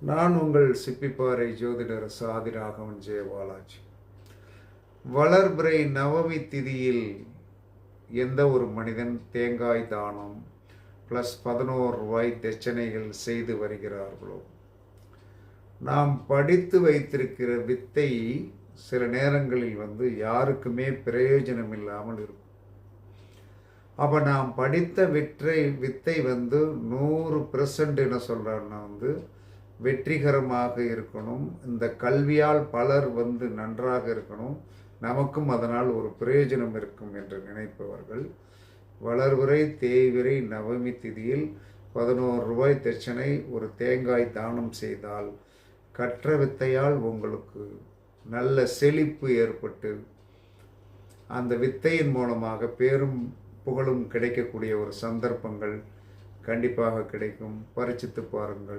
நான் உங்கள் சிப்பிப்பாறை ஜோதிடர் சாதிராகவன் ஜெயபாலாஜி. வளர்பிறை நவமி திதியில் எந்த ஒரு மனிதன் தேங்காய் தானம் ப்ளஸ் 11 ரூபாய் தட்சணைகள் செய்து வருகிறார்களோ, நாம் படித்து வைத்திருக்கிற வித்தை சில நேரங்களில் யாருக்குமே பிரயோஜனம் இல்லாமல் இருக்கும். அப்போ நாம் படித்த வித்தை 100% என்ன சொல்கிறோன்னா வெற்றிகரமாக இருக்கணும், இந்த கல்வியால் பலர் நன்றாக இருக்கணும், நமக்கும் அதனால் ஒரு பிரயோஜனம் இருக்கும் என்று நினைப்பவர்கள் வளர்பிறை தேய்பிறை நவமி திதியில் 11 ரூபாய் தட்சணை ஒரு தேங்காய் தானம் செய்தால் கற்ற வித்தையால் உங்களுக்கு நல்ல செழிப்பு ஏற்பட்டு அந்த வித்தையின் மூலமாக பேரும் புகழும் கிடைக்கக்கூடிய ஒரு சந்தர்ப்பங்கள் கண்டிப்பாக கிடைக்கும். பரிசித்து பாருங்கள்.